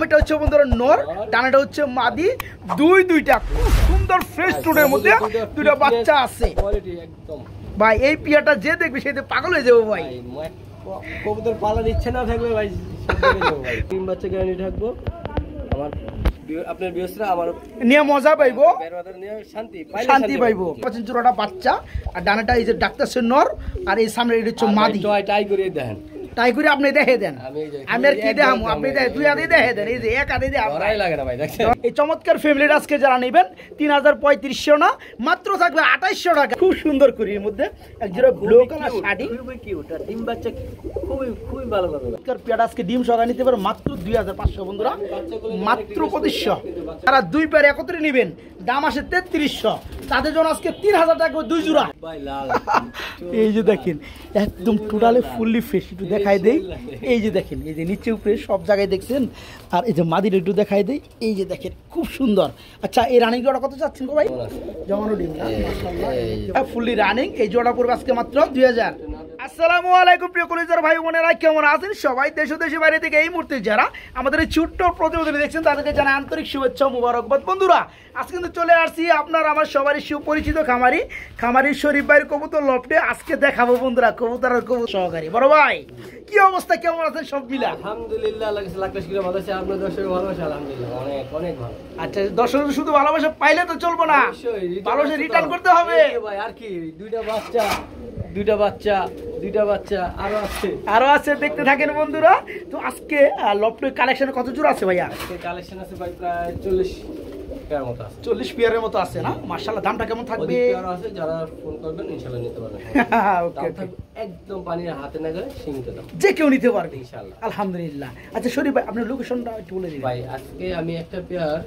বামেটা হচ্ছে বন্ধুরা নর, ডানাটা হচ্ছে মাদি। দুইটা খুব সুন্দর ফ্রেশ টুডের মধ্যে দুইটা বাচ্চা আছে ভাই। এই পিয়াটা যে দেখবে সে পাগল হয়ে যাবো ভাই। কবুতর পালার ইচ্ছে না থাকবে ভাই তিন বাচ্চা গ্যারান্টি থাকবো। আমার আপনার বিয়সরা আমার নিয়ে মজা পাইবো, শান্তি পাইবো। জোড়াটা বাচ্চা আর ডানাটা এই যে ডাক্তার নর আর এই সামনে এটা হচ্ছে মাদি। ট্রাই করে দেখেন, তাই করে আপনি দেখে দেন, আমি আর কি দেখাবো, আপনি দুই হাতে দেখে দেন। এই যে এক হাতে লাগে না ভাই। এই চমৎকার ফ্যামিলির আজকে যারা নেবেন ৩৩৫০ না, মাত্র থাকবে ২৮০০ টাকা। খুব সুন্দর করে এর মধ্যে একজোড়া ব্লু কালার শাড়ি, ডিম বাচ্চা খুবই ভালো লাগে। পেয়ারা আজকে ডিম সহকারে নিতে পারে মাত্র ২৫০০ বন্ধুরা, মাত্র ২৫০০। তারা দুই পেয়ার একত্রে নেবেন, দাম আসে ৩৩০০। তাদের জন্য আজকে ৩০০০ টাকা দুই জোড়া। এই যে দেখেন একদম টোটালি ফুললি ফ্রেশ। একটু দেখাই দেই, এই যে দেখেন এই যে নিচে উপরে সব জায়গায় দেখছেন। আর এই যে মাদির একটু দেখাই দেই, এই যে দেখেন খুব সুন্দর। আচ্ছা এই রানিং জোড়া কত চাচ্ছেন গো ভাই? জমানো ডিম না মাশাআল্লাহ ফুললি রানিং। এই জোড়া পড়বে আজকে মাত্র ২০০০। আসসালামু আলাইকুম প্রিয় কলিজার ভাই বোনেরা, কেমন আছেন সবাই? দেশ ও দেশের বাইরে থেকে এই মুহূর্তে যারা আমাদের এই ছোট্ট প্রতিবেদন দেখছেন তাদেরকে জানাই আন্তরিক শুভেচ্ছা মুবারকবাদ। বন্ধুরা আজকে কিন্তু চলে আসছি আপনার আমার সবারই সুপরিচিত খামারি শরীফ ভাইয়ের কবুতর লফটে। আজকে দেখাবো বন্ধুরা কবুতর আর কবুতর সহকারী। বড় ভাই কি অবস্থা, কেমন আছেন সব মিলা? আলহামদুলিল্লাহ ভালো আছে। আপনার দর্শক ভালোবাসা আলহামদুলিল্লাহ অনেক অনেক ভালো। আচ্ছা দর্শক শুধু ভালোবাসা পাইলে তো চলবো না, ভালোবাসা রিটার্ন করতে হবে ভাই। আর কি দুইটা বাচ্চা আরো আছে দেখতে থাকেন বন্ধুরা। তো আজকে লফটে কালেকশনে কত জোড়া আছে ভাইয়া? কালেকশন আছে ভাই প্রায় 40 পেয়ার মতো আছে। 40 পেয়ারের মতো আছে না? মাশাআল্লাহ দামটা কেমন থাকবে? আছে যারা ফোন করবেন ইনশাআল্লাহ নিতে পারবেন। ওকে একদম পানির হাতে না গেলে সীমিত দাম, যে কেউ নিতে পারবে ইনশাআল্লাহ আলহামদুলিল্লাহ। আচ্ছা শরীফ ভাই আপনার লোকেশনটা একটু বলে দিন ভাই। আজকে আমি একটা পেয়ার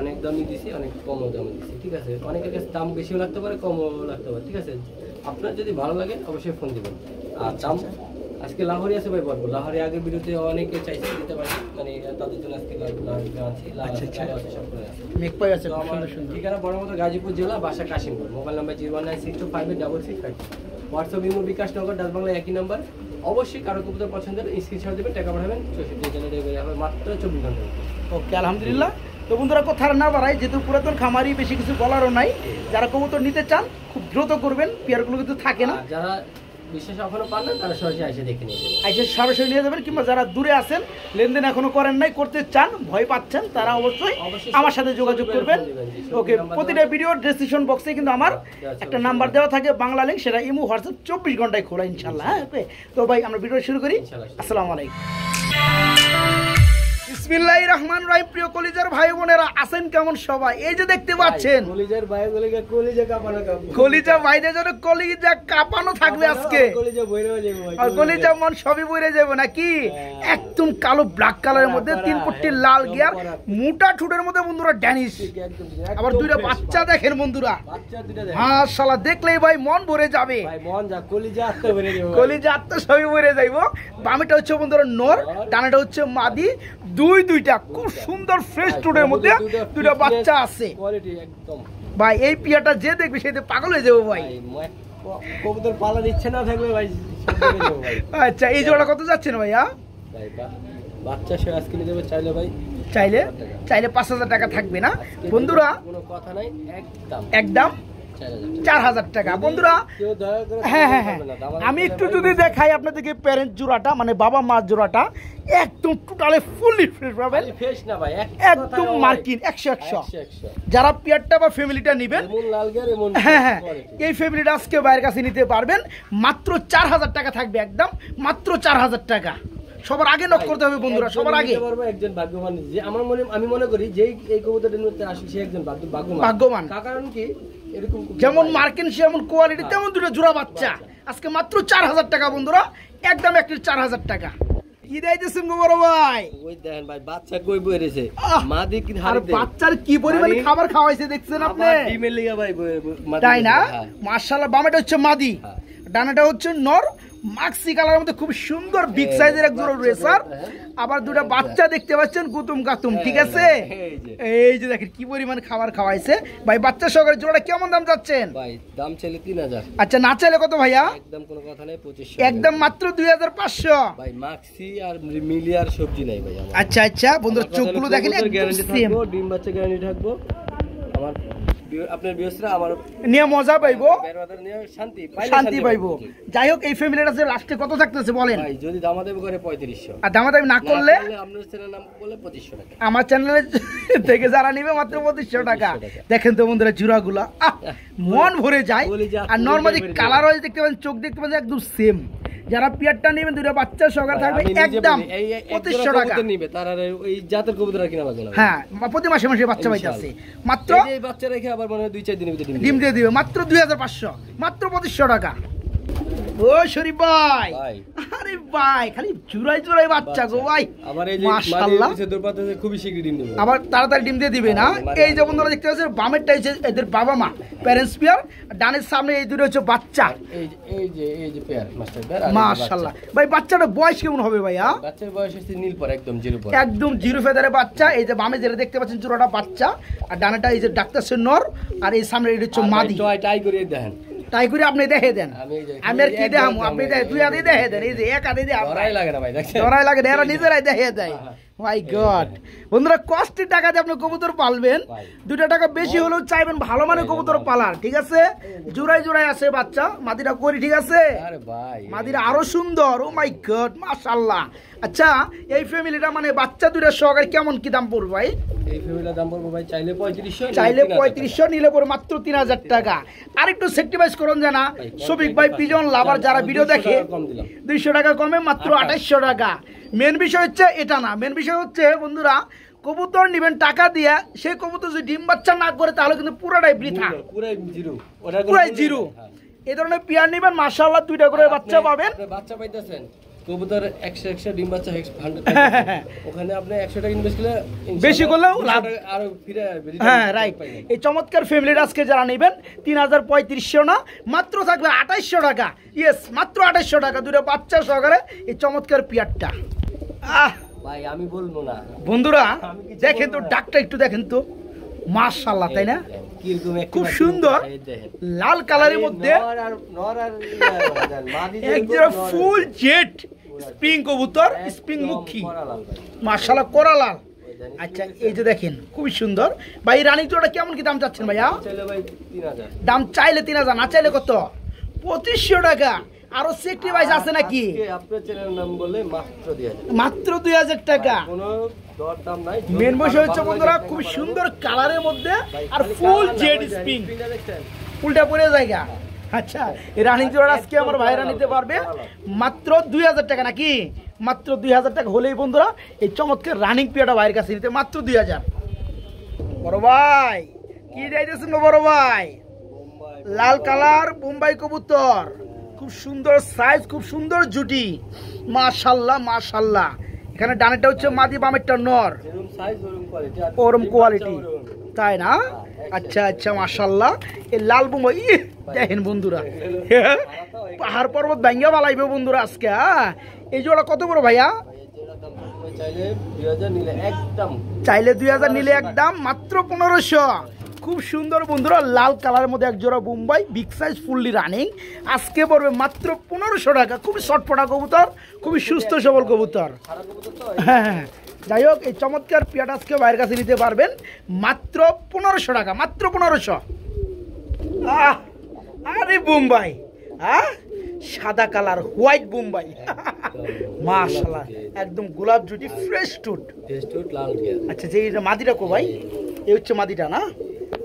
অনেক দামি দিছি, অনেক কম দামে দিছি, ঠিক আছে? অনেকের কাছে দাম বেশিও লাগতে পারে, কমও লাগতে পারে, ঠিক আছে? আপনার যদি ভালো লাগে অবশ্যই ফোন দিবেন। আর দাম আজকে লাহোরি আছে ভাই, বলবো লাহোরি আগের ভিডিওতে অনেকে চাইছে দিতে পারে, মানে তাদের জন্য আজকে ঠিকানা বড় মতো গাজীপুর জেলা, বাসা Kashimpur. Mobile number 019625665। WhatsApp imo bKash Nagad Dutch Bangla একই নাম্বার। অবশ্যই কারো কবুতর পছন্দের স্ক্রিনশট দেবেন, টাকা পাঠাবেন 64 হবে মাত্র 24 ঘন্টা। ওকে আলহামদুলিল্লাহ। তো বন্ধুরা কথা না বাড়াই, যেহেতু পুরাতন খামারি বেশি কিছু বলারও নাই। যারা কবুতর নিতে চান খুব দ্রুত করবেন, পেয়ারগুলো কিন্তু থাকে না। যারা বিশেষ এখনো পান না তারা সরাসরি এসে দেখে নিয়ে যাবেন, সরাসরি নিয়ে যাবেন। কিংবা যারা দূরে আছেন, লেনদেন এখনো করেন নাই, করতে চান, ভয় পাচ্ছেন, তারা অবশ্যই আমার সাথে যোগাযোগ করবেন। ওকে প্রতিটা ভিডিও ডেসক্রিপশন বক্সে কিন্তু আমার একটা নাম্বার দেওয়া থাকে, বাংলা লিঙ্ক, সেটা ইমো হোয়াটসঅ্যাপ 24 ঘন্টায় খোলা ইনশাল্লাহ। হ্যাঁ ওকে। তো ভাই আমরা ভিডিও শুরু করি। আসসালামু আলাইকুম। বিসমিল্লাহির রহমানির রহিম। প্রিয় কলিজার ভাই বোনেরা আছেন কেমন সবাই? এই যে দেখতে পাচ্ছেন কলিজার ভাইগুলোকে কলিজা কাঁপানো, কলিজা ভাইদের জন্য কলিজা কাঁপানো থাকবে আজকে। কলিজা বইরে যাবে ভাই, আর কলিজা মন সবই বইরে যাবে নাকি? একদম কালো ব্ল্যাক কালারের মধ্যে 3 পট্টি লাল গিয়ার, মোটা ঠুটের মধ্যে বন্ধুরা ড্যানিশ। আবার দুইটা বাচ্চা দেখেন বন্ধুরা, মাশাআল্লাহ দেখলেই ভাই মন ভরে যাবে ভাই। মন যা কলিজা আত্মা ভরে যাবে, কলিজা আত্মা সবই ভরে যাইবো। বামেটা হচ্ছে বন্ধুরা নর, ডানাটা হচ্ছে মাদি। দুইটা খুব সুন্দর ফ্রেশ টুডের মধ্যে দুইটা বাচ্চা আছে ভাই। এই পিয়াটা যে দেখবে সে পাগল হয়ে যাবো ভাই। কবুতর পালার ইচ্ছে না থাকবে ভাই। আচ্ছা এই জোড়া কত যাচ্ছে না ভাইয়া? বাচ্চা সে আজকে নিতে হবে চাইলে ভাই, চাইলে ৫০০০ টাকা থাকবে না বন্ধুরা? কোনো কথা নাই, একদম ৪০০০ টাকা বন্ধুরা। হ্যাঁ হ্যাঁ হ্যাঁ, আমি একটু যদি দেখাই আপনাদেরকে প্যারেন্ট জোড়াটা, মানে বাবা মা জোড়াটা একদম টোটালি ফুললি ফ্রেশ পাবেন, একদম মার্কিন ১০০। যারা পেয়ারটা বা ফ্যামিলিটা নেবেন, হ্যাঁ হ্যাঁ এই ফ্যামিলিটা আজকে বাইরের কাছে নিতে পারবেন মাত্র ৪০০০ টাকা থাকবে, একদম মাত্র ৪০০০ টাকা। সবার আগে নক করতে হবে বন্ধুরা, সবার আগে একজন ভাগ্যবান। যে আমি মনে করি যে এই কবুতরটা নিতে আসে সে একজন ভাগ্যবান। কারণ কি এরকম যেমন মার্কিন যেমন কোয়ালিটি তেমন দুটো জোড়া বাচ্চা আজকে মাত্র ৪০০০ টাকা বন্ধুরা, একদম একটি ৪০০০ টাকা। কি দিতেছেন গো বড় ভাই? ওই দেখেন ভাই বাচ্চা কই বইরেছে, মাদি কি আর বাচ্চার কি পরিমাণ খাবার খাওয়াইছে দেখছেন আপনি? ডিমের লাগা ভাই তাই না? মাশাআল্লাহ বামেটা হচ্ছে মাদি, ডানাটা হচ্ছে নর, মাক্সি কালারের মধ্যে খুব সুন্দর বিগ সাইজের এক জোড়া রেসার, আবার দুটো বাচ্চা দেখতে পাচ্ছেন গুতুম গাতুম, ঠিক আছে। এই যে দেখেন কি পরিমাণ খাবার খাওয়াইছে ভাই। বাচ্চা সহকারে জোড়া কেমন দাম যাচ্ছেন ভাই? দাম চাইলে 3000। আচ্ছা, না চাইলে কত ভাইয়া? একদম কোনো কথা নাই, 2500 একদম মাত্র 2500 ভাই। মাক্সি আর মিলি আর সবজি নাই ভাই আমার। আচ্ছা আচ্ছা বন্ধুরা, চোখগুলো দেখেন একদম গ্যারান্টি সেম, থাকবো, ডিম বাচ্চা গ্যারান্টি থাকবো। আমার আপনার বিয়সরা আমার নিয়ে মজা পাইবো, বেরবাদার নিয়ে শান্তি পাইবো। যাই হোক, এই ফ্যামিলির কাছে লাস্টে কত থাকতেছে বলেন? ভাই যদি দামাদামি করে 3500, আর দামাদামি না করলে আপনার চ্যানেল নাম বলে 2500 টাকা। আমার চ্যানেলে থেকে যারা নিবে মাত্র 2500 টাকা। দেখেন তো বন্ধুরা জোড়াগুলা, মন ভরে যায়। আর নরমালি কালার ওয়াইজ দেখতে পাচ্ছেন, চোখ দেখতে পাচ্ছেন একদম সেম। যারা পিয়ারটা নেবেন দুটো বাচ্চা সহকারে থাকবে একদম 2500 টাকা নিবে, তার আর ওই জাতের কবুতর কিনা লাগবে না। হ্যাঁ, প্রতি মাসে মাসে বাচ্চা পাইতেছে মাত্র। এই বাচ্চা রেখে আবার মনে হয় 2-4 দিনের ভিতরে ডিম দিয়ে দিবে মাত্র 2500, মাত্র 2500 টাকা। ও শরীফ ভাই, আরে ভাই খালি জুড়াই জুড়াই বাচ্চা গো ভাই, আমার এই যে মাশাআল্লাহ খুবই শীঘ্র ডিম দিবে, আবার তাড়াতাড়ি ডিম দিয়ে দিবে না। এই যে বন্ধুরা দেখতে পাচ্ছেন বামেরটা হচ্ছে এদের বাবা মা প্যারেন্টস পেয়ার, ডানের সামনে এই দুটো হচ্ছে বাচ্চা। এই যে পেয়ার মাস্টার পেয়ার মাশাআল্লাহ ভাই। বাচ্চাটার বয়স কেমন হবে ভাইয়া? বাচ্চার বয়স হচ্ছে নীল পর, একদম জিরো পর, একদম জিরো ফেদারের বাচ্চা। এই যে বামে যেটা দেখতে পাচ্ছেন জোড়াটা বাচ্চা, আর ডানাটা এই যে ডাক্তার নর, আর এই সামনে এটা হচ্ছে মাদি। টাই করে দেখেন, তাই করে আপনি দেখে দেন, আমি আর কি দেখামু, আপনি দুই হাতে দেখে দেন। এই যে এক হাতে দিয়ে ধরাই লাগে না ভাই, দেখছেন ধরাই লাগে না, এরা নিজেরাই দেখে দেয়। মাই গড বন্ধুরা, কষ্টের টাকা দিয়ে আপনি কবুতর পালবেন, 2 টাকা বেশি হলেও চাইবেন ভালো মানের কবুতর পালার, ঠিক আছে। জোড়াই জোড়াই আছে বাচ্চা, মাদিরা করি, ঠিক আছে। আরে ভাই মাদিরা আরো সুন্দর, ও মাই গড মাশাআল্লাহ। আচ্ছা, এই ফ্যামিলিটা মানে বাচ্চা দুইটা সহকারে কেমন কি দাম পড়বে ভাই? এই ফ্যামিলির দাম পড়বে ভাই চাইলে 3500, চাইলে 3500, নিলে পরে মাত্র 3000 টাকা। আর একটু সেক্রিফাইস করুন জানা শফিক ভাই, পিজন লাভার যারা ভিডিও দেখে 200 টাকা কমে মাত্র 2800 টাকা। মেন বিষয় হচ্ছে এটা না, মেন বিষয় হচ্ছে বন্ধুরা কবুতর নিবেন টাকা দিয়ে, সেই কবুতর যদি ডিম বাচ্চা না করে তাহলে কিন্তু পুরোটাই বৃথা, পুরাই জিরো। এই ধরনের পেয়ার নিবেন মাশাআল্লাহ, 2টা করে বাচ্চা পাবেন। বাচ্চা পাইতেছেন কবুতর 100 ডিম বাচ্চা 100, ওখানে আপনি 100 টাকা ইনভেস্ট করলে বেশি করলেও লাভ আরো ফিরে আসবে। হ্যাঁ রাইট। এই চমৎকার ফ্যামিলির আজকে যারা নেবেন 3500 না, মাত্র থাকবে 2800 টাকা। ইয়েস, মাত্র 2800 টাকা, 2টা বাচ্চা সহকারে এই চমৎকার পেয়ারটা। ভাই আমি বলবো না বন্ধুরা, দেখেন তো ডাকটা একটু দেখেন তো, মাশাআল্লাহ, তাই না? খুব সুন্দর লাল কালারের মধ্যে একজোড়া ফুল জেট স্প্রিং কবুতর, স্প্রিং মুখী, মাশাআল্লাহ কোরা লাল। আচ্ছা, এই যে দেখেন খুবই সুন্দর ভাই। রানী জোড়া কেমন কি দাম চাচ্ছেন ভাইয়া? দাম চাইলে 3000, না চাইলে কত? 2500 টাকা। আরো সেক্রিফাইস আছে নাকি? আপনার চ্যানেল নাম বলে মাত্র 2000 টাকা। মেন বিষয় হচ্ছে বন্ধুরা খুব সুন্দর কালারের মধ্যে আর ফুল জেড স্প্রিং, ফুলটা পরে জায়গা। আচ্ছা, এই রানিং জোড়া আজকে আমার ভাইরা নিতে পারবে মাত্র 2000 টাকা, নাকি? মাত্র 2000 টাকা হলেই বন্ধুরা এই চমৎকার রানিং পেয়ারটা ভাইয়ের কাছে নিতে মাত্র 2000। বড় ভাই কি যাইতেছেন বড় ভাই? লাল কালার বোম্বাই কবুতর, খুব সুন্দর সাইজ, খুব সুন্দর জুটি, মাশাআল্লাহ মাশাআল্লাহ। এখানে ডানেরটা হচ্ছে মাদি, বামেরটা নর, ওরম কোয়ালিটি, তাই না? আচ্ছা আচ্ছা মাশাআল্লাহ। এই লাল বোম্বাই দেখেন বন্ধুরা, পাহাড় পর্বত ভাঙ্গা বালাইবে বন্ধুরা আজকে। এই জোড়া কত বড় ভাইয়া? চাইলে 2000, নিলে একদম মাত্র 1500। খুব সুন্দর বন্ধুরা লাল কালারের মধ্যে এক জোড়া Bombay big size fully running, আজকে পড়বে মাত্র 1500 টাকা। খুবই শর্টপটা কবুতর, খুবই সুস্থ সবল কবুতর। হ্যাঁ, যাই হোক এই চমৎকার পেয়ারটা আজকে বাইরের কাছে নিতে পারবেন মাত্র 1500 টাকা, মাত্র 1500। আরে বোম্বাই, সাদা কালার হোয়াইট বোম্বাই, মাশাআল্লাহ একদম গোলাপ জুটি, ফ্রেশ টুট। আচ্ছা, যে মাদিটা কো ভাই? এই হচ্ছে মাদিটা না?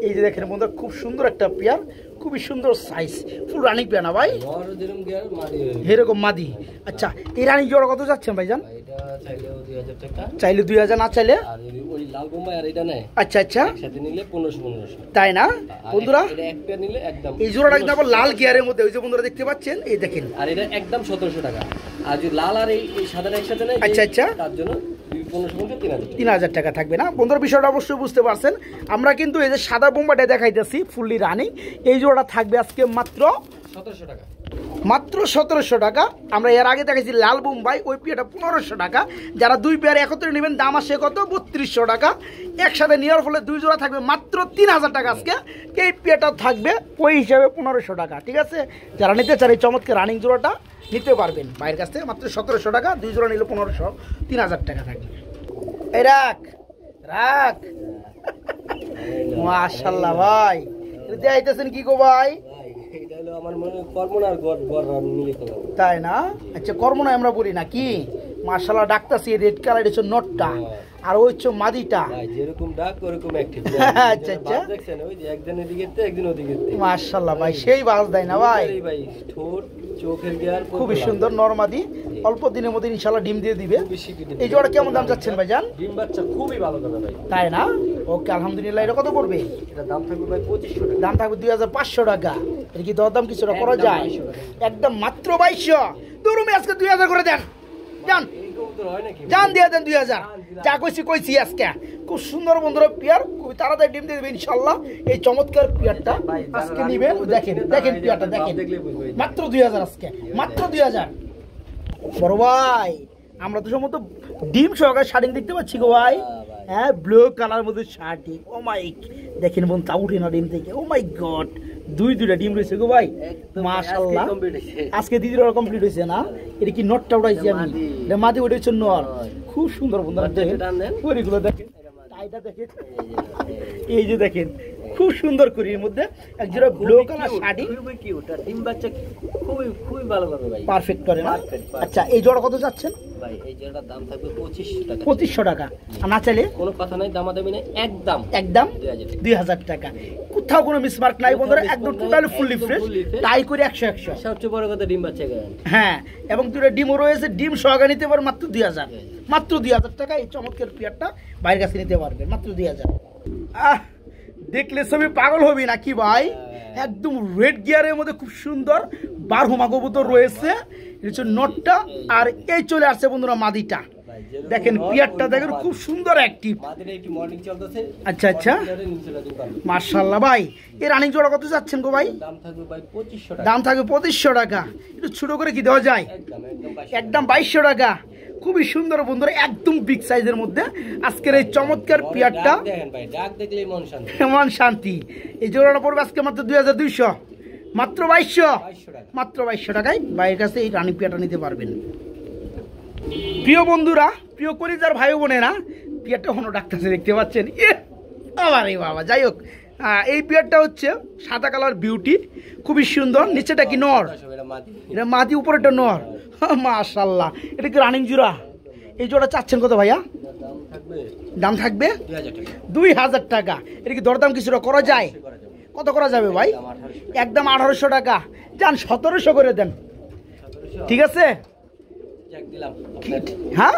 এই যে দেখেন বন্ধুরা খুব সুন্দর একটা পেয়ার, খুবই সুন্দর সাইজ, ফুল রানিং পেয়ার না ভাই? এরকম মাদি। আচ্ছা, এই রানিং জোড়া কত যাচ্ছেন ভাইজান? চাইলে 2000, না চাইলে? আচ্ছা আচ্ছা, তাই না বন্ধুরা? এই জোড়াটা কিন্তু আবার লাল গিয়ারের মধ্যে, ওই যে বন্ধুরা দেখতে পাচ্ছেন, এই দেখেন। আর এটা একদম 1700 টাকা। আর যদি লাল আর এই সাদাটা একসাথে নেয়, আচ্ছা আচ্ছা, তার জন্য 3000 টাকা থাকবে না বন্ধুরা? বিষয়টা অবশ্যই বুঝতে পারছেন। আমরা কিন্তু এই যে সাদা বোম্বাটা দেখাইতেছি ফুললি রানিং, এই জোড়াটা থাকবে আজকে মাত্র 1700 টাকা। মাত্র 1700 টাকা। আমরা এর আগে দেখেছি লাল বোম্বাই, ওই পেয়ারটা 1500 টাকা। যারা দুই পেয়ার একত্রে নেবেন দাম আসে কত 3200 টাকা। একসাথে নেওয়ার ফলে দুই জোড়া থাকবে মাত্র 3000 টাকা। আজকে এই পেয়ারটা থাকবে ওই হিসাবে 1500 টাকা, ঠিক আছে। যারা নিতে চান এই চমৎকার রানিং জোড়াটা নিতে পারবেন ভাইয়ের কাছ থেকে মাত্র 1700 টাকা। দুই জোড়া নিলে 1500, 3000 টাকা থাকবে। এই রাখ রাখ মাশাআল্লাহ ভাই, এটা আইতেছেন কি গো ভাই? এটা হলো আমার মনে কর্মনার গড় মিলে তো তাই না? আচ্ছা কর্ম না আমরা বলি না কি? মাশাআল্লাহ ডাকতাছি রেড কালার হচ্ছে নটটা, আর ওই হচ্ছে মাদিটা। ভাই যেরকম ডাক ওরকম অ্যাক্টিভ। আচ্ছা আচ্ছা দেখছেন ওই যে একজনের দিকে তে একজন ওদিকে তে। মাশাআল্লাহ ভাই সেই বাজ দেয় না ভাই? ভাই ঠোঁট চোখের গিয়ার খুবই সুন্দর নরমাদি, অল্প দিনের মধ্যে ইনশাআল্লাহ ডিম দিয়ে দিবে। এই জোড়া কেমন দাম চাচ্ছেন ভাইজান? ডিম বাচ্চা খুবই ভালো কথা ভাই। তাই না? ওকে আলহামদুলিল্লাহ। এটা কত পড়বে? এটা দাম থাকবে ভাই 2500 টাকা। দাম থাকবে 2500 টাকা। এর কি দরদাম কিছুটা করা যায়? একদম মাত্র 2200। দুরুমে আজকে 2000 করে দেন, জান জান দিয়ে দেন 2000। যা কইছি আজকে খুব সুন্দর বন্ধুরা পেয়ার, খুবই তাড়াতাড়ি ডিম দিয়ে দেবে ইনশাআল্লাহ। এই চমৎকার পেয়ারটা আজকে নিবেন। দেখেন দেখেন পেয়ারটা দেখেন, মাত্র 2000 আজকে, মাত্র 2000। বড় ভাই আমরা তো সম্ভবত ডিম সহকারে শার্টিং দেখতে পাচ্ছি গো ভাই। হ্যাঁ ব্লু কালার মধ্যে শার্টিং। ও মাই, দেখেন বোন তা উঠে না ডিম থেকে। ও মাই গড, দুইটা ডিম রয়েছে গো ভাই মাশাআল্লাহ। আজকে দিদির কমপ্লিট হয়েছে না? এটা কি নটটা উঠাইছি আমি, এটা মাটি উঠেছে নর। খুব সুন্দর বন্ধুরা দেখেন পরিগুলো দেখেন, টাইটা দেখেন, এই যে দেখেন খুব সুন্দর করে এর মধ্যে একজোড়া ব্লু কালার শাড়ি। খুবই কিউট আর ডিম বাচ্চা খুবই ভালো করবে ভাই, পারফেক্ট করে না? আচ্ছা এই জোড়া কত যাচ্ছেন ভাই? এই জোড়ার দাম থাকবে 2500 টাকা। 2500 টাকা। আর না চাইলে কোনো কথা নাই, দামাদামি নাই, একদম 2000 টাকা। কোথাও কোনো মিসমার্ক নাই বন্ধুরা, একদম টোটালি ফুললি ফ্রেশ, তাই করে 100 সবচেয়ে বড় কথা ডিম বাচ্চা গ্যারান্টি। হ্যাঁ, এবং দুটো ডিমও রয়েছে, ডিম সহকারে নিতে পারবেন মাত্র 2000। মাত্র 2000 টাকা এই চমৎকার পেয়ারটা বাইরের কাছে নিতে পারবেন মাত্র 2000। দেখলে সবই পাগল হবি নাকি ভাই? একদম রেড গিয়ারের মধ্যে খুব সুন্দর বারহুমা কবুতর রয়েছে, নটটা। আর এই চলে আসছে বন্ধুরা মাদিটা। দেখেন পিয়ারটা দেখেন খুব সুন্দর অ্যাক্টিভ। আচ্ছা আচ্ছা মাশাআল্লাহ ভাই। এই রানিং জোড়া কত যাচ্ছেন গো ভাই? দাম থাকবে ভাই 2500 টাকা। দাম থাকবে 2500 টাকা। একটু ছোট করে কি দেওয়া যায়? একদম 2200 টাকা। খুবই সুন্দর বন্ধুরা, একদম বিগ সাইজের মধ্যে আজকের এই চমৎকার পিয়ারটা। দেখেন ভাই ডাক দেখলেই মন শান্তি, মন শান্তি। এই জোড়াটা পড়বে আজকে মাত্র 2200, মাত্র 2200, মাত্র 2200 টাকায় ভাইয়ের কাছে এই রানিং পিয়ারটা নিতে পারবেন। প্রিয় বন্ধুরা, প্রিয় কলিজার ভাই বোনেরা, পিয়ারটা হনো ডাক্তারছে দেখতে পাচ্ছেন। আবার এই বাবা, যাই হোক এই পিয়ারটা হচ্ছে সাদা কালার বিউটি, খুবই সুন্দর। নিচেটা কি নর? এটা মাদি, উপরেটা নর। মাশাআল্লাহ। এটা কি রানিং জোড়া? এই জোড়া চাচ্ছেন কত ভাইয়া? দাম থাকবে 2000 টাকা। এটা কি দরদাম কিছুটা করা যায়? কত করা যাবে ভাই? একদম 1800 টাকা। যান 1700 করে দেন, ঠিক আছে? হ্যাঁ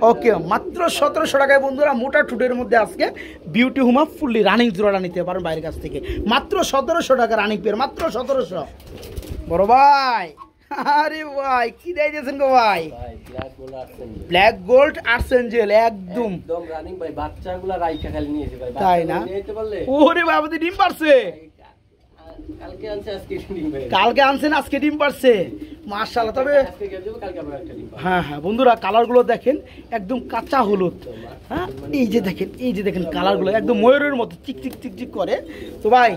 ওকে, মাত্র 1700 টাকায় বন্ধুরা মোটা টুটের মধ্যে আজকে বিউটি হুমা ফুললি রানিং জোড়াটা নিতে পারেন বাইরের কাছ থেকে মাত্র 1700 টাকা রানিং পেয়ার, মাত্র 1700। বড় ভাই, আরে ভাই কি দিয়েছেন গো ভাই? ব্ল্যাক গোল্ড আর্সেঞ্জেল, একদম রানিং ভাই। বাচ্চাগুলা রাইখা খালি নিয়েছে ভাই, তাই না? ওরে বাবা, ডিম পারছে কালকে আনছেন, আজকে ডিম পারছে মাশাআল্লাহ। তবে হ্যাঁ হ্যাঁ বন্ধুরা, কালারগুলো দেখেন একদম কাঁচা হলুদ। হ্যাঁ এই যে দেখেন কালারগুলো একদম ময়ূরের মতো চিকচিক চিকচিক করে। তো ভাই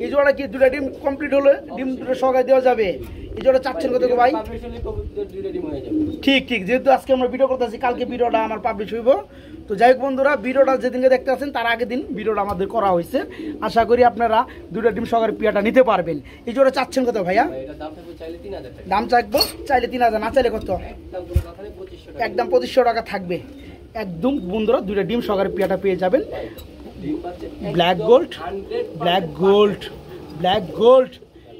এই জোড়া কি দুটা ডিম কমপ্লিট হলে ডিম দুটো সহকারে দেওয়া যাবে? এই জোড়া চাচ্ছেন কত ভাই? ঠিক ঠিক, যেহেতু আজকে আমরা ভিডিও করতেছি, কালকে ভিডিওটা আমার পাবলিশ হইব। তো যাই হোক বন্ধুরা, ভিডিওটা যেদিনকে দেখতে আছেন তার আগের দিন ভিডিওটা আমাদের করা হয়েছে। আশা করি আপনারা দুটো ডিম সহকারে পিয়াটা নিতে পারবেন। এই জোড়া চাচ্ছেন কত ভাইয়া? দাম চাইবো চাইলে 3000, না চাইলে কত? একদম 2500 টাকা থাকবে। একদম বন্ধুরা দুটো ডিম সহকারে পিয়াটা পেয়ে যাবেন। Black gold, black gold, black gold.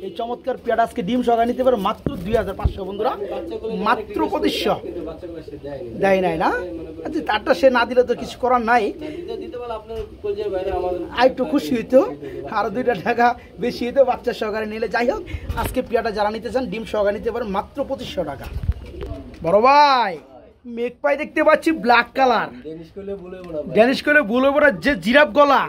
এই চমৎকার পেয়ারা আজকে ডিম সহকারে নিতে পারে মাত্র 2500 বন্ধুরা, মাত্র 2500। দেয় নাই না? আচ্ছা তারটা সে না দিলে তো কিছু করার নাই। আর একটু খুশি হইতো, আরো 2 টাকা বেশি হইতো বাচ্চা সহকারে নিলে। যাই হোক আজকে পেয়ারটা যারা নিতে চান ডিম সহকারে নিতে পারেন মাত্র 2500 টাকা। বড় ভাই মেঘ পাই দেখতে পাচ্ছি ব্ল্যাক কালার, ডেনিশ করলে বলবো না ভাই, ড্যানিশ করে বলবো না, যে জিরাফ গলা।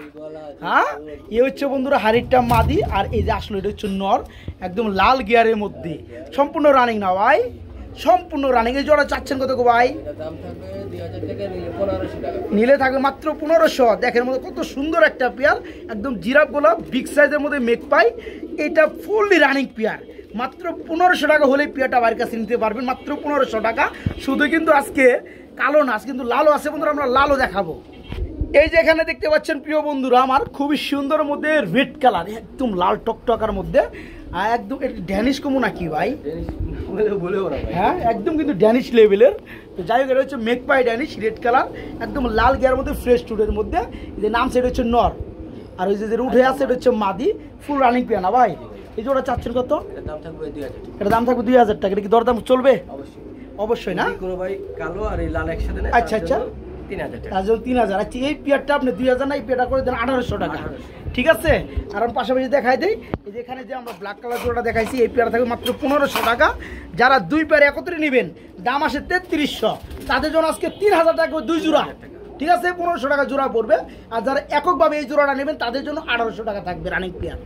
হ্যাঁ, এ হচ্ছে বন্ধুরা হাড়িটা মাদি, আর এই যে আসলে এটা হচ্ছে নর, একদম লাল গিয়ারের মধ্যে, সম্পূর্ণ রানিং না ভাই, সম্পূর্ণ রানিং। এই জোড়া চাচ্ছেন কত গো ভাই? এটা দাম থাকবে 2000 টাকা, নিলে 1500 টাকা। নিলে থাকবে মাত্র 1500। দেখের মধ্যে কত সুন্দর একটা পেয়ার, একদম জিরাফ গোলাপ বিগ সাইজের মধ্যে মেঘ পাই, এটা ফুললি রানিং পেয়ার। মাত্র 1500 টাকা হলে পেয়ারটা বাড়ির কাছে নিতে পারবেন, মাত্র 1500 টাকা। শুধু কিন্তু আজকে কালো না, আজকে কিন্তু লালও আছে বন্ধুরা, আমরা লালও দেখাবো। এই যে এখানে দেখতে পাচ্ছেন প্রিয় বন্ধুরা আমার, খুবই সুন্দর মধ্যে রেড কালার, একদম লাল টকটকার মধ্যে, আর একদম এটা ড্যানিশ কমু নাকি ভাই? ডেনিশ বলে বলবো না ভাই, হ্যাঁ, একদম কিন্তু ড্যানিশ লেভেলের। তো যাই হোক, এটা হচ্ছে মেক পাই ড্যানিশ, রেড কালার, একদম লাল গিয়ার মধ্যে, ফ্রেশ টুডের মধ্যে। এই যে নাম সেটা হচ্ছে নর, আর ওই যে উঠে আছে এটা হচ্ছে মাদি, ফুল রানিং পেয়ার না ভাই? এই যে ওটা চাচ্ছেন কত? এটার দাম থাকবে 2000 টাকা। এটা দাম থাকবে 2000 টাকা। এটা কি দরদাম চলবে? অবশ্যই অবশ্যই না? যদি কোনো ভাই কালো আর এই লাল একসাথে নেয়, আচ্ছা, তার আচ্ছা। জন্য 3000 টাকা। তার জন্য 3000। আচ্ছা, এই পেয়ারটা আপনি 2000 না, এই পেয়ারটা করে দেন 1800 টাকা, ঠিক আছে? আর আমি পাশাপাশি দেখাই দিই, এই যে এখানে যে আমরা ব্ল্যাক কালার জোড়াটা দেখাইছি, এই পেয়ারটা থাকবে মাত্র 1500 টাকা। যারা দুই পেয়ার একত্রে নেবেন, দাম আসে 3300, তাদের জন্য আজকে 3000 টাকা দুই জোড়া, ঠিক আছে? 1500 টাকা জোড়া পড়বে। আর যারা এককভাবে এই জোড়াটা নেবেন, তাদের জন্য 1800 টাকা থাকবে রানিং পেয়ার।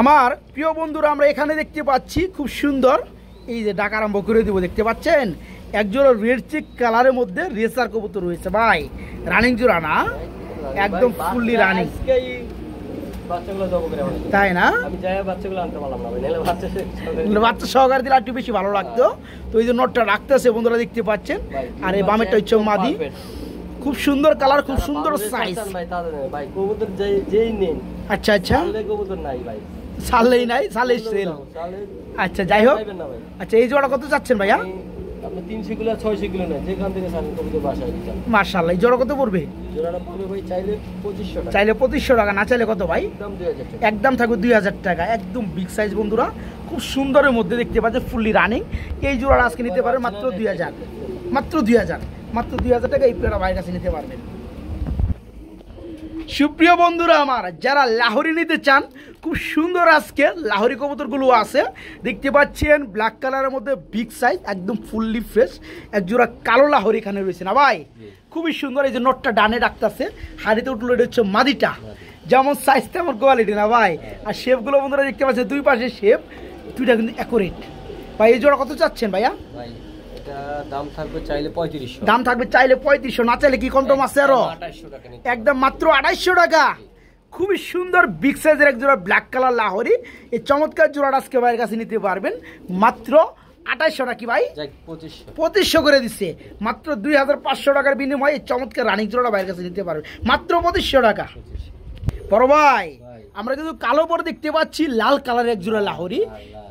আমার প্রিয় বন্ধুরা, আমরা এখানে দেখতে পাচ্ছি খুব সুন্দর, এই যে ডাক আরম্ভ করে দিব, দেখতে পাচ্ছেন একজোড়া রেড চেক কালারের মধ্যে রেসার কবুতর রয়েছে ভাই, রানিং জোড়া না, একদম ফুললি রানিং, আজকেই বাচ্চাগুলো জব করে আমাদের, তাই না? আমি যাই বাচ্চাগুলো আনতে পারলাম না ভাই, নাহলে বাচ্চা সহকারে দিলে একটু বেশি ভালো লাগতো। তো এই যে নটটা রাখতেছে বন্ধুরা, দেখতে পাচ্ছেন। আর এই বামেরটা হচ্ছে মাদি, খুব সুন্দর কালার, খুব সুন্দর সাইজ ভাই। তাদের ভাই কবুতর যেই নেন, আচ্ছা আচ্ছা, তাহলে কবুতর নাই ভাই, সালেই নাই, সালেই সেল। আচ্ছা, যাই হোক। পাইবেন না ভাই। আচ্ছা, এই জোড়া কত চাচ্ছেন ভাইয়া? আপনি 300 কিলো 600 কিলো নেন, যেখান থেকে চান কবুতর বাসায় দিচ্ছেন। মাশাআল্লাহ, এই জোড়া কত পড়বে? জোড়াটা পড়বে ভাই চাইলে 2500 টাকা, চাইলে 2500 টাকা, না চাইলে কত ভাই? একদম 2000 টাকা। একদম থাকবে 2000 টাকা, একদম বিগ সাইজ বন্ধুরা, খুব সুন্দরের মধ্যে দেখতে পাচ্ছেন, ফুললি রানিং। এই জোড়াটা আজকে নিতে পারবেন মাত্র 2000, মাত্র 2000, মাত্র 2000 টাকা এই পেয়ারটা ভাইয়ের কাছে নিতে পারবেন। সুপ্রিয় বন্ধুরা আমার, যারা লাহোরি নিতে চান, খুব সুন্দর আজকে লাহোরি কবুতরগুলো আছে, দেখতে পাচ্ছেন ব্ল্যাক কালারের মধ্যে বিগ সাইজ, একদম ফুললি ফ্রেশ। এক জোড়া কালো লাহোরি এখানে রয়েছে না ভাই, খুবই সুন্দর। এই যে নটটা ডানে ডাকতেছে, হাড়িতে উঠলো, এটা হচ্ছে মাদিটা, যেমন সাইজ তেমন কোয়ালিটি না ভাই। আর শেপগুলো বন্ধুরা দেখতে পাচ্ছেন, দুই পাশে শেপ, দুইটা কিন্তু অ্যাকুরেট। ভাই এই জোড়া কত চাচ্ছেন ভাইয়া? ভাই এটা দাম থাকবে চাইলে 3500, দাম থাকবে চাইলে 3500, না চাইলে কি কম টম আছে আরো? 2800 টাকা নিতে। একদম মাত্র 2800 টাকা। খুবই সুন্দর বিগ সাইজের এক জোড়া ব্ল্যাক কালার লাহোরি, এই চমৎকার জোড়াটা আজকে ভাইয়ের কাছে নিতে পারবেন মাত্র 2800 টাকা। কি ভাই? 2500 করে দিচ্ছে, মাত্র 2500 টাকার বিনিময়ে এই চমৎকার রানিং জোড়াটা ভাইয়ের কাছে নিতে পারবেন মাত্র 2500 টাকা। বড় ভাই, আমরা কিন্তু কালো পরে দেখতে পাচ্ছি লাল কালারের এক জোড়া লাহোরি,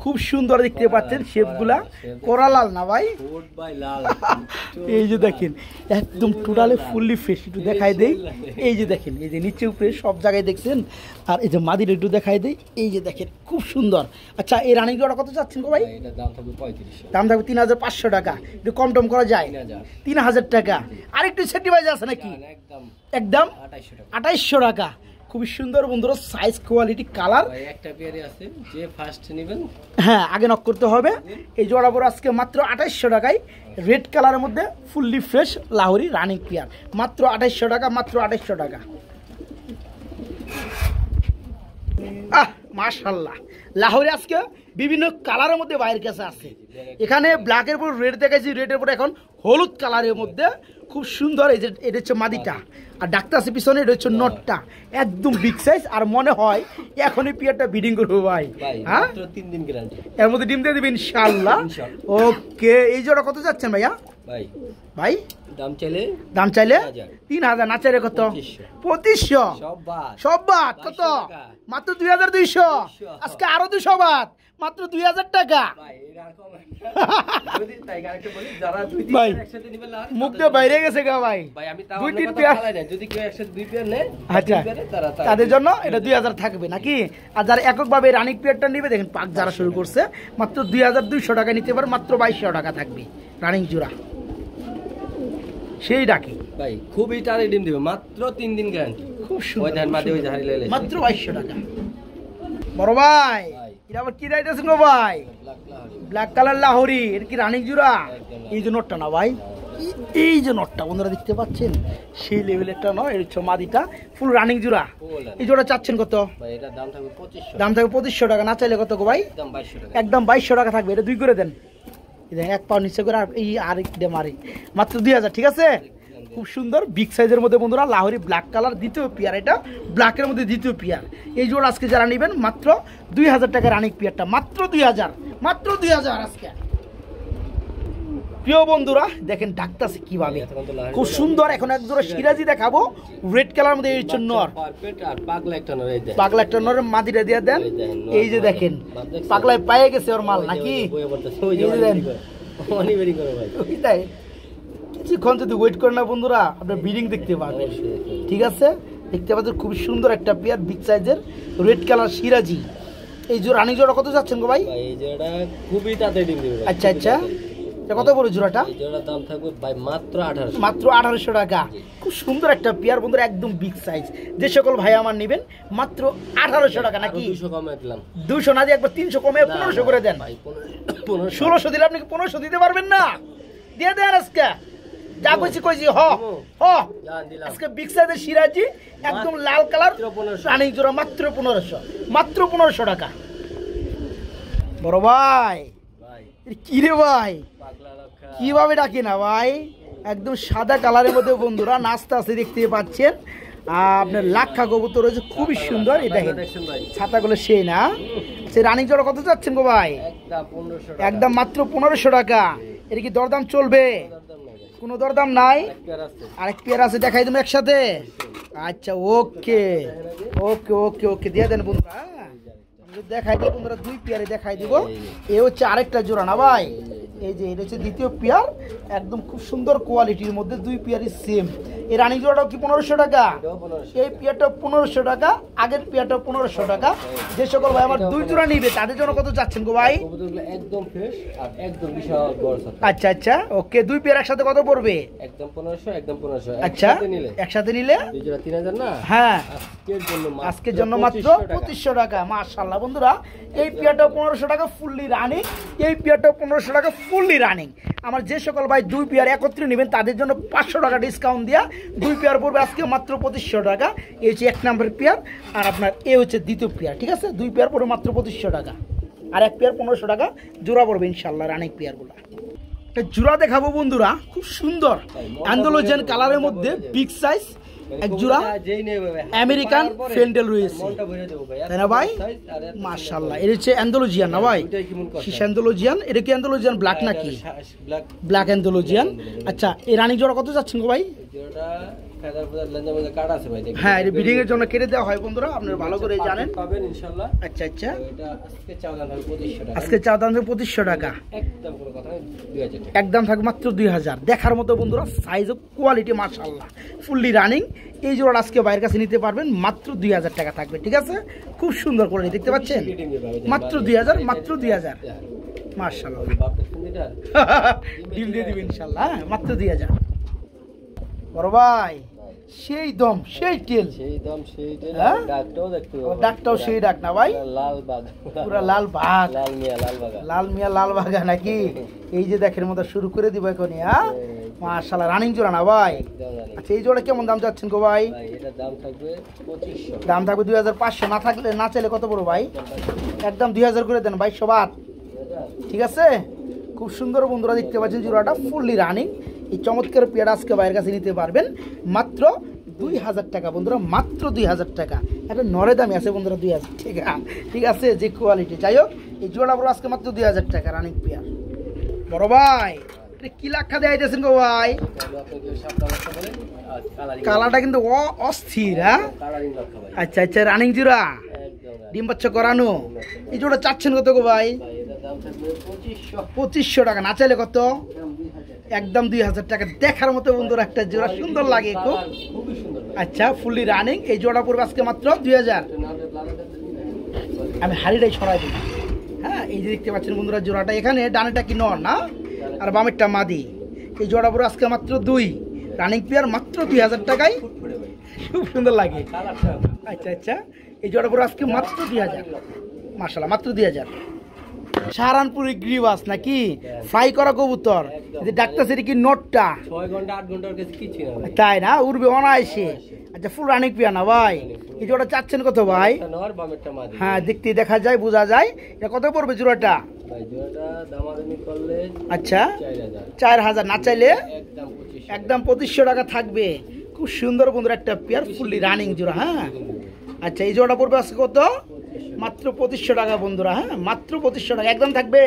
খুব সুন্দর দেখতে পাচ্ছেন, শেপগুলা কোরা লাল না ভাই? এই যে দেখেন, একদম টোটালি ফুললি ফ্রেশ। একটু দেখাই দেই, এই যে দেখেন, এই যে নিচে উপরে সব জায়গায় দেখছেন। আর এই যে মাদির একটু দেখাই দেই, এই যে দেখেন, খুব সুন্দর। আচ্ছা, এই রানিং জোড়া কত চাচ্ছেন গো ভাই? দাম থাকবে 3500, দাম থাকবে 3500 টাকা। একটু কম টম করা যায়? 3000 টাকা। আরেকটু সেটিভাইজ আছে নাকি? একদম 2800 টাকা। খুবই সুন্দর বন্ধুরা, সাইজ কোয়ালিটি কালার, একটা পেয়ারে আছে, যে ফার্স্ট নেবেন হ্যাঁ আগে নক করতে হবে। এই জোড়া পরে আজকে মাত্র 2800 টাকায়, রেড কালারের মধ্যে fully fresh Lahori running pair, মাত্র 2800 টাকা, মাত্র 2800 টাকা। মাশাআল্লাহ, লাহোরি আজকে বিভিন্ন কালারের মধ্যে বাইরের কাছে আছে। এখানে ব্ল্যাকের উপর রেড দেখাইছি, রেডের উপর এখন হলুদ কালারের মধ্যে, খুব সুন্দর। এই যে এটা হচ্ছে মাদিটা, আর ডাক্তার আছে পিছনে, এটা হচ্ছে নটটা, একদম বিগ সাইজ। আর মনে হয় এখনই পিয়ারটা বিডিং করবো ভাই। হ্যাঁ, 3 দিন গ্যারান্টি, এর মধ্যে ডিম দিয়ে দিবেন ইনশাআল্লাহ। ওকে, এই জোড়া কত যাচ্ছেন ভাইয়া? ভাই দাম চাইলে 3000, না চাইলে কত? 2500। সব বাদ কত? মাত্র 2200। আজকে আরো 200 বাদ, মাত্র 2000 টাকা। ভাই মুখ দিয়ে বাইরে গেছে গা ভাই, 2-3 পেয়ার যদি কেউ একসাথে 2 পেয়ার নেয়, আচ্ছা তাদের জন্য এটা 2000 থাকবে নাকি? আর যারা এককভাবে রানিং পেয়ারটা নিবে, দেখেন পাক যারা শুরু করছে, মাত্র 2200 টাকা নিতে পারে, মাত্র 2200 টাকা থাকবে রানিং জোড়া। সেই ডাকি ভাই, খুবই তাড়াতাড়ি ডিম দিবে, মাত্র 3 দিন গ্যারান্টি, খুব সুন্দর, মাত্র 2200 টাকা। বড় ভাই, এটা আবার কি রাইতেছেন গো ভাই? ব্ল্যাক কালার লাহোরি, এটা কি রানিং জোড়া? এই যে নোটটা না ভাই, এই যে নটটা বন্ধুরা দেখতে পাচ্ছেন সেই লেভেলেরটা নয়, এই হচ্ছে মাদিটা ফুল রানিং জোড়া। এই জোড়া চাচ্ছেন কত? দাম থাকবে 2500 টাকা, না চাইলে কত গো ভাই? একদম 2200 টাকা থাকবে। এটা 2 করে দেন, এক পাও নিচে করে, আর এই আরেকটা মারি মাত্র 2000। ঠিক আছে, খুব সুন্দর বিগ সাইজের মধ্যে বন্ধুরা লাহোরি ব্ল্যাক কালার দ্বিতীয় পেয়ার, এটা ব্ল্যাকের মধ্যে দ্বিতীয় পেয়ার। এই জোড়া আজকে যারা নেবেন মাত্র 2000 টাকা রানিং পেয়ারটা, মাত্র 2000, মাত্র 2000 আজকে। প্রিয় বন্ধুরা দেখেন ডাকতেছে কিভাবে, খুব সুন্দর। এখন এক জোড়া সিরাজি দেখাবো রেড কালার মধ্যে, এই হচ্ছে নর, পাগলা একটা নরের মাদিটা দিয়ে দেন। এই যে দেখেন পাগলায় পায়ে গেছে ওর মাল নাকি, কিছুক্ষণ যদি ওয়েট করে না বন্ধুরা আপনার ব্রিডিং দেখতে পাবেন। ঠিক আছে, দেখতে পাচ্ছেন খুব সুন্দর একটা পেয়ার বিগ সাইজের রেড কালার সিরাজি। এই জোড়া রানিং জোড়া কত যাচ্ছেন গো ভাই? খুবই তাড়াতাড়ি ডিম দিবে। আচ্ছা আচ্ছা, কত বড় জোড়াটা? দাম থাকবে ভাই মাত্র 1800, মাত্র 1800 টাকা। খুব সুন্দর একটা পেয়ার বন্ধুরা, একদম বিগ সাইজ। যে সকল ভাই আমার নেবেন মাত্র 1800 টাকা নাকি? 200 কমে দিলাম। 200 না দিয়ে একবার 300 কমে 1500 করে দেন ভাই। 1600 দিলে আপনি 1500 দিতে পারবেন না? দিয়ে দেন আজকে যা কইছি কইছি। হ হ, আজকে বিগ সাইজের সিরাজি একদম লাল কালার রানিং জোড়া মাত্র 1500, মাত্র 1500 টাকা। বড় ভাই কি রে ভাই, কিভাবে ডাকি না ভাই, একদম সাদা কালারের মধ্যে বন্ধুরা নাস্তা আছে দেখতে পাচ্ছেন। আপনার লাক্ষা কবুতর রয়েছে খুবই সুন্দর। এটা ছাতাগুলো সেই না, সে রানিং জোড়া কত যাচ্ছেন গো ভাই? একদম মাত্র 1500 টাকা। এটা কি দরদাম চলবে? কোনো দরদাম নাই, আরেক পেয়ার আছে দেখাই দেবো একসাথে। আচ্ছা ওকে ওকে ওকে ওকে, দিয়ে দেন বন্ধুরা, দেখাই দিব বন্ধুরা, 2 পেয়ারে দেখাই দিব। এ হচ্ছে আরেকটা জোড়া না ভাই, এই যে এটা হচ্ছে দ্বিতীয় পেয়ার, একদম খুব সুন্দর কোয়ালিটির মধ্যে 2 পেয়ারই সেম। এই রানিং জোড়াটাও কি 1500 টাকা? এই পেয়ারটা 1500 টাকা, আগের পেয়ারটা 1500 টাকা। যে সকল ভাই আমার 2 জোড়া নিবে তাদের জন্য কত যাচ্ছেন গো ভাই? একদম ফ্রেশ আর একদম বিশাল বড় সাইজ। আচ্ছা আচ্ছা ওকে, 2 পেয়ার একসাথে কত পড়বে? একদম 1500, একদম 1500। আচ্ছা একসাথে নিলে 2 জোড়া 3000 না? হ্যাঁ, আজকের জন্য মাত্র 2500 টাকা। মাশাআল্লাহ বন্ধুরা, এই পেয়ারটা 1500 টাকা ফুললি রানিং, এই পেয়ারটা 1500 টাকা ফুললি রানিং। আমার যে সকল ভাই 2 পেয়ার একত্রে নেবেন তাদের জন্য 500 টাকা ডিসকাউন্ট দিয়া 2 পেয়ার পড়বে আজকে মাত্র 2500 টাকা। এই হচ্ছে 1 নম্বর পেয়ার, আর আপনার এ হচ্ছে দ্বিতীয় পেয়ার। ঠিক আছে, 2 পেয়ার পড়বে মাত্র 2500 টাকা, আর 1 পেয়ার 1500 টাকা জোড়া পড়বে ইনশাল্লাহ রানিং পেয়ারগুলো। জোড়া দেখাবো বন্ধুরা, খুব সুন্দর অ্যান্ডালুজিয়ান কালারের মধ্যে বিগ সাইজ এক জোড়া আমেরিকান ফেন্ডেল রয়েছে, তাই না ভাই? মাশাআল্লাহ, এটা হচ্ছে অ্যান্ডালুজিয়ান না ভাই? Shish Andalusian. এটা কি অ্যান্ডালুজিয়ান ব্ল্যাক নাকি? Black Andalusian. আচ্ছা, এই রানিং জোড়া কত যাচ্ছেন গো ভাই? হ্যাঁ, এটা ব্রিডিং এর জন্য কেটে দেওয়া হয় বন্ধুরা, আপনারা ভালো করে জানেন। আচ্ছা আচ্ছা, আজকে চাওয়া দাম 2500 টাকা, একদম থাকবে মাত্র 2000। দেখার মতো বন্ধুরা, সাইজ ও কোয়ালিটি মাশাআল্লাহ ফুললি রানিং। এই জোড়া আজকে বাইরের কাছে নিতে পারবেন মাত্র 2000 টাকা থাকবে। ঠিক আছে, খুব সুন্দর কোয়ালিটি দেখতে পাচ্ছেন, মাত্র 2000, মাত্র 2000। মাশাআল্লাহ, ডিম দিয়ে দিবেন ইনশাআল্লাহ, মাত্র 2000। বড় ভাই সেই দম সেই তেল, সেই দম সেই তেল, ডাকটাও সেই ডাক না ভাই? লাল বাঘ, পুরা লাল বাঘ, লাল মিয়া লাল বাঘ, লাল মিয়া লাল বাঘা নাকি? এই যে দেখের মতো শুরু করে দিব এখনই। হ্যাঁ মাশাআল্লাহ, রানিং জোড়া না ভাই? আচ্ছা, এই জোড়া কেমন দাম যাচ্ছেন গো ভাই? এটা দাম থাকবে 2500, দাম থাকবে 2500। না থাকলে না চাইলে কত বড় ভাই? একদম 2000 করে দেন ভাই, সবার। ঠিক আছে, খুব সুন্দর বন্ধুরা দেখতে পাচ্ছেন জোড়াটা ফুললি রানিং। এই চমৎকার পেয়ারা আজকে বাইরের কাছে নিতে পারবেন মাত্র 2000 টাকা বন্ধুরা, মাত্র 2000 টাকা। একটা নরে দামি আছে বন্ধুরা 2000। ঠিক আছে, যে কোয়ালিটি। যাই হোক, এই জোড়া বড় আজকে মাত্র 2000 টাকা রানিং পেয়ার। বড় ভাই কি লাক্ষা দেয়া দিয়েছেন গো ভাই? কালারটা কিন্তু অস্থির। হ্যাঁ, আচ্ছা আচ্ছা, রানিং জোড়া, ডিম বাচ্চা করানো। এই জোড়া চাচ্ছেন কত গো ভাই? 2500 টাকা, না চাইলে কত? একদম 2000 টাকা। দেখার মতো বন্ধুরা একটা জোড়া, সুন্দর লাগে খুব। আচ্ছা, ফুললি রানিং। এই জোড়া পড়বে আজকে মাত্র 2000। আমি হাড়িটাই ছড়াই দিই। হ্যাঁ, এই যে দেখতে পাচ্ছেন বন্ধুরা জোড়াটা, এখানে ডানেটা কি নর না, আর বামেরটা মাদি। এই জোড়া পড়বে আজকে মাত্র 2 রানিং পেয়ার, মাত্র 2000 টাকায়। খুব সুন্দর লাগে। আচ্ছা আচ্ছা, এই জোড়া পড়বে আজকে মাত্র 2000। মাশাআল্লাহ, মাত্র 2000। সাহারানপুরি গ্রিবাস নাকি ফ্রাই করা কবুতর, ডাক্তার সেটা কি নটটা 6 ঘন্টা 8 ঘন্টার কাছে কিছু না ভাই। তাই না, উড়বে অনায়াসে। আচ্ছা ফুল রানিং পিয়া না ভাই, এই জোড়া চাচ্ছেন কত ভাই? নর বামেরটা মাদি। হ্যাঁ দেখতে দেখা যায়, বোঝা যায়। এটা কত পড়বে জোড়াটা? ভাই জোড়াটা দামাদামি করলে আচ্ছা 4000, 4000, না চাইলে একদম 2500। একদম 2500 টাকা থাকবে। খুব সুন্দর বন্ধুরা একটা পেয়ার ফুললি রানিং জোড়া। হ্যাঁ আচ্ছা এই জোড়াটা পড়বে আজকে কত? মাত্র 2500 টাকা বন্ধুরা। হ্যাঁ মাত্র 2500 টাকা একদম থাকবে,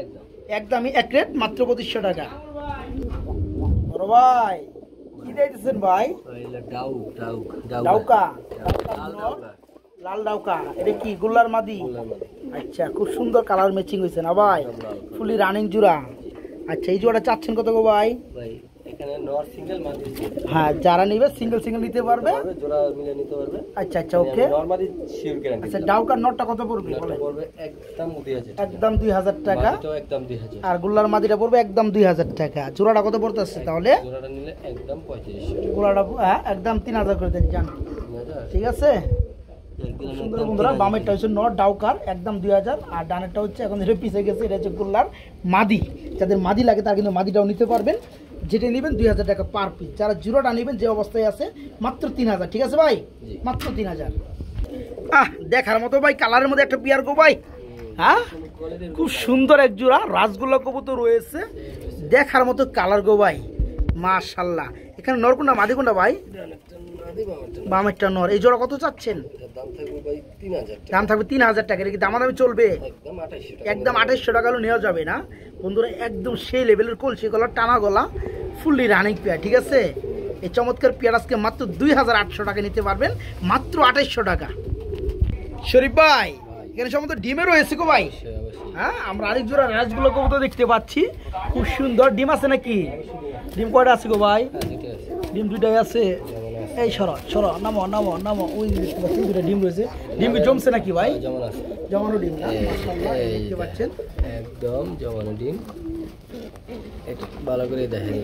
একদম একদমই এক রেট, মাত্র 2500 টাকা। বড় ভাই কি দিতেছেন ভাই? ডাউকা, লাল ডাউকা, এটা কি গোল্লার মাদি? আচ্ছা খুব সুন্দর কালার ম্যাচিং হয়েছে না ভাই, ফুলি রানিং জোড়া। আচ্ছা এই জোড়াটা চাচ্ছেন কত গো ভাই? ভাই এখানে নর সিঙ্গেল মাদি। হ্যাঁ যারা নিবে সিঙ্গেল সিঙ্গেল নিতে পারবে, জোড়া মিলে নিতে পারবে। আচ্ছা আচ্ছা ওকে। নর মাদি শিওর গ্যারান্টি। আচ্ছা ডাউকার নটটা কত পড়বে বলেন? পড়বে একদম 2000, একদম 2000 টাকা। মাদিটাও একদম 2000। আর গোল্লার মাদিটা পড়বে একদম 2000 টাকা। জোড়াটা কত পড়তেছে তাহলে? জোড়াটা নিলে একদম 3500। গোল্লাটা একদম 3000 করে দেন জান, ঠিক আছে? খুব সুন্দর বন্ধুরা, বামেরটা হচ্ছে নট ডাউকার একদম 2000, আর ডানেরটা হচ্ছে এখন যেটা পিছিয়ে গেছে এটা হচ্ছে গোল্লার মাদি। যাদের মাদি লাগে তারা কিন্তু মাদিটাও নিতে পারবেন, যেটা নেবেন 2000 টাকা পার পিস। যারা জোড়াটা নেবেন যে অবস্থায় আছে মাত্র 3000, ঠিক আছে ভাই? মাত্র 3000। দেখার মতো ভাই, কালারের মধ্যে একটা পিয়ার গো ভাই। হ্যাঁ খুব সুন্দর এক জোড়া রাসগোল্লা কবুতর রয়েছে, দেখার মতো কালার গো ভাই, মাশাআল্লাহ। এখানে নর কোনটা মাদি কোনটা ভাই? বামেরটা নর। এই জোড়া কত চাচ্ছেন? দাম থাকবে 3000 টাকা। এটা কি দামাদামি চলবে? একদম 2800 টাকা হলে নেওয়া যাবে না বন্ধুরা, একদম সেই লেভেলের কলসি গলা টানা গলা ফুললি রানিং পেয়ার, ঠিক আছে? এই চমৎকার পেয়ার আজকে মাত্র 2800 টাকা নিতে পারবেন, মাত্র 2800 টাকা। শরীফ ভাই এখানে সম্ভবত ডিমে রয়েছে গো ভাই। হ্যাঁ আমরা আরেক জোড়া রাজগুলো কবুতর দেখতে পাচ্ছি, খুব সুন্দর। ডিম আছে নাকি? ডিম কয়টা আছে গো ভাই? ডিম দুইটাই আছে। এই সরো নামো নামো নামো, ওই দেখতে পাচ্ছেন দুইটা ডিম রয়েছে। ডিম কি জমছে নাকি ভাই? জমানো ডিম না, মাশাআল্লাহ দেখতে পাচ্ছেন একদম জমানো ডিম। এটা ভালো করে দেখেন,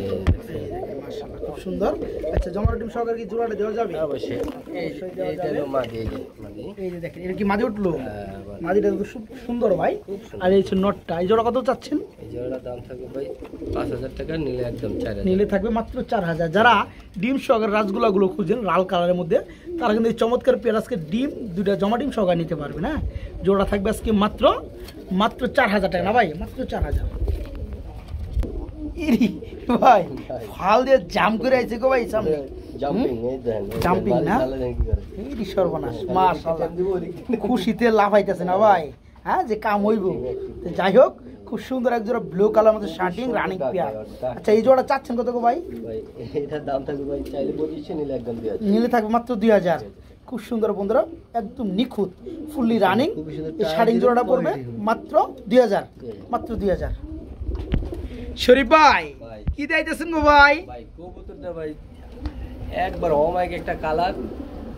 মাশাআল্লাহ খুব সুন্দর। আচ্ছা জমানো ডিম সহকারে কি জোড়াটা দেওয়া যাবে? অবশ্যই। এইটা হলো মাদি, মাদি। এই যে দেখেন এটা কি মাদি উঠলো? মাদিটা তো খুব সুন্দর ভাই। আর এই হচ্ছে নটটা। এই জোড়া কত চাচ্ছেন? এই জোড়ার দাম থাকবে ভাই 5000 টাকা, নিলে একদম 4000। নিলে থাকবে মাত্র 4000। যারা ডিম সহকারে রাসগোল্লাগুলো খুঁজেন লাল কালারের মধ্যে, তারা কিন্তু এই চমৎকার পেয়ার আজকে ডিম দুইটা জমা ডিম সহকারে নিতে পারবে না। জোড়া থাকবে আজকে মাত্র 4000 টাকা না ভাই, মাত্র 4000। ভাই ফাল দিয়ে জাম করে আইছে গো ভাই সামনে, জাম্পিং না? এই সর্বনাশ, মাশাআল্লাহ খুশিতে লাফাইতেছে না ভাই। হ্যাঁ যে কাম হইব। যাই হোক খুব সুন্দর এক জোড়া ব্লু কালার মধ্যে শার্টিং রানিং পেয়ার। আচ্ছা এই জোড়া চাচ্ছেন কত গো ভাই? এটার দাম থাকবে ভাই চাইলে 2500, নিলে একদম 2000। নিলে থাকবে মাত্র 2000। খুব সুন্দর বন্ধুরা, একদম নিখুঁত ফুললি রানিং। এই শার্টিং জোড়াটা পড়বে মাত্র 2000, মাত্র 2000। শরীফ ভাই কি দিতেছেন গো ভাই? ভাই কবুতরটা ভাই একবার অমাইক একটা কালার,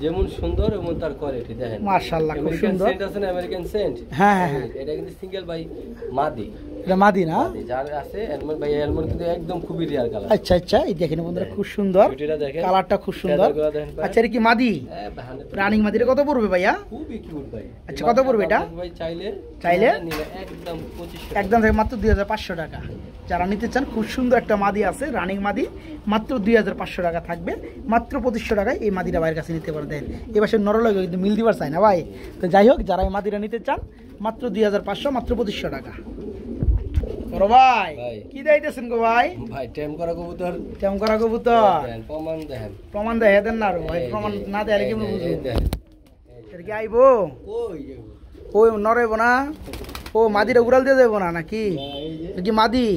যেমন সুন্দর এমন তার কোয়ালিটি দেখেন। মাশাআল্লাহ খুব সুন্দর। সেন্ট আছে না, আমেরিকান সেন্ট। হ্যাঁ হ্যাঁ এটা কিন্তু সিঙ্গেল ভাই মাদি। এটা মাদি না? যার আছে এলমন ভাই, এলমন কিন্তু একদম খুবই রিয়ার কালার। আচ্ছা আচ্ছা এই দেখেন বন্ধুরা খুব সুন্দর কালারটা, খুব সুন্দর। আচ্ছা এটা কি মাদি? রানিং মাদিটা কত পড়বে ভাইয়া? খুবই কিউট ভাই। আচ্ছা কত পড়বে এটা? ভাই চাইলে একদম 2500, একদম থেকে মাত্র 2500 টাকা। যারা নিতে চান খুব সুন্দর একটা মাদি আছে রানিং মাদি, মাত্র 2500 টাকা থাকবে, মাত্র 2500 টাকায় এই মাদিটা ভাইয়ের কাছে নিতে পারে। দেন এবার সে নরলগে কিন্তু মিল দিবার চাই না ভাই। তো যাই হোক যারা এই মাদিটা নিতে চান মাত্র 2500, মাত্র 2500 টাকা। বড় ভাই কি দিতেছেন গো ভাই? ভাই টেম করা কবুতর, টেম করা কবুতর প্রমাণ দেখেন, প্রমাণ দেখে দেন না ভাই। প্রমাণ না দেয় কি বুঝবো? এটা কি আইবো? ওই নরইব না? ও মাদিটা উড়াল দিয়ে যাবো না নাকি? কি মাদি?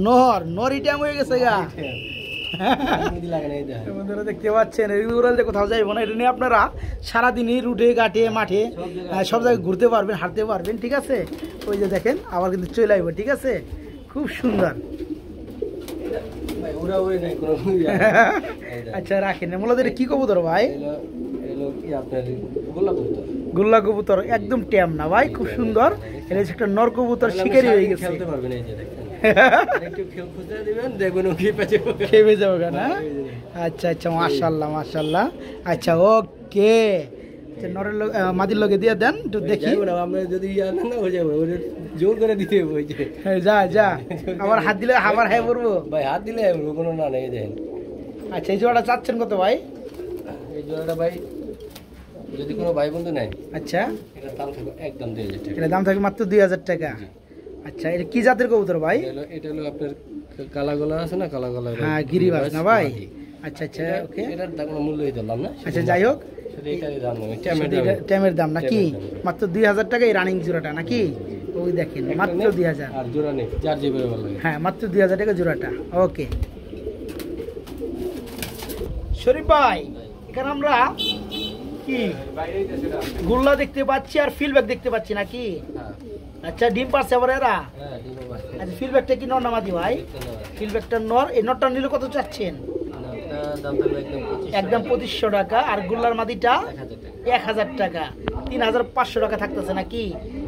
নর নরই টাইম হয়ে গেছে গা। বন্ধুরা দেখতে পাচ্ছেন উড়াল দিয়ে কোথাও যাইবো না। এটা নিয়ে আপনারা সারাদিনই রুটে ঘাটে মাঠে সব জায়গায় ঘুরতে পারবেন, হাঁটতে পারবেন, ঠিক আছে? ওই যে দেখেন আবার কিন্তু চলে আইব, ঠিক আছে? খুব সুন্দর। আচ্ছা রাখেন। মূলত কি কবুতর ভাই? গোল্লা কবুতর, একদম ট্যাম না ভাই, খুব সুন্দর। এটা একটা নর কবুতর, শিকারি হয়ে গেছে। খেপে যাবো না? আচ্ছা আচ্ছা মাশাআল্লাহ মাশাআল্লাহ। আচ্ছা ওকে আচ্ছা নরের মাদির লগে দিয়ে দেন একটু দেখি। আমরা যদি জানেন না হয়ে যাবে, ওদের জোর করে দিতে হবে ওই যে। হ্যাঁ যা যা, আবার হাত দিলে আবার হ্যাঁ পড়বো ভাই হাত দিলে কোনো না নেই দেন। আচ্ছা এই জোড়াটা চাচ্ছেন কত ভাই? এই জোড়াটা ভাই যদি কোনো ভাই বন্ধু নেয়, আচ্ছা এটার দাম থাকবে একদম 2000 টাকা। এটার দাম থাকবে মাত্র 2000 টাকা। আচ্ছা এটা কি জাতের কবুতর ভাই? এটা হলো আপনার কালা গলা আছে না, কালা গলা, হ্যাঁ গিরিবাজ না ভাই? আচ্ছা আচ্ছা ওকে। এটার দাম কোনো মূল্যই দিলাম না। আচ্ছা যাই হোক, শুধু এটারই দাম নেই, ট্যামের দাম নাকি? ট্যামের দাম। মাত্র 2000 টাকা এই রানিং জোড়াটা নাকি? ওই দেখেন মাত্র 2000। আর জোড়া নেই, যার যেভাবে ভালো লাগে। হ্যাঁ মাত্র 2000 টাকা জোড়াটা। ওকে শরীফ ভাই, এখানে আমরা কি গুল্লা দেখতে পাচ্ছি আর ফিলব্যাক দেখতে পাচ্ছি নাকি? হ্যাঁ আচ্ছা ডিম পারছে আবার এরা? হ্যাঁ ডিমও বাড়ছে। আচ্ছা ফিলব্যাকটা কি নর না মাদি ভাই? ফিলব্যাকটা নর। এই নরটা নিলে কত চাচ্ছেন? দাম থাকবে একদম 2500 টাকা। আর গুল্লার মাদিটা 1000 টাকা। 1000 টাকা, 3500 টাকা থাকতেছে নাকি?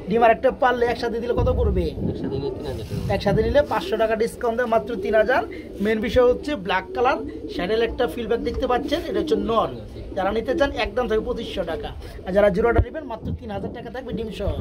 ডিম আর একটা পারলে একসাথে দিলে কত পড়বে? একসাথে নিলে 3000 টাকা। একসাথে নিলে 500 টাকা ডিসকাউন্ট দেয়, মাত্র 3000। মেন বিষয় হচ্ছে ব্ল্যাক কালার স্যাডেল একটা ফিলব্যাক দেখতে পাচ্ছেন, এটা হচ্ছে নর। যারা নিতে চান একদম থাকবে 2500 টাকা, আর যারা জোড়াটা নেবেন মাত্র 3000 টাকা থাকবে ডিম সহ।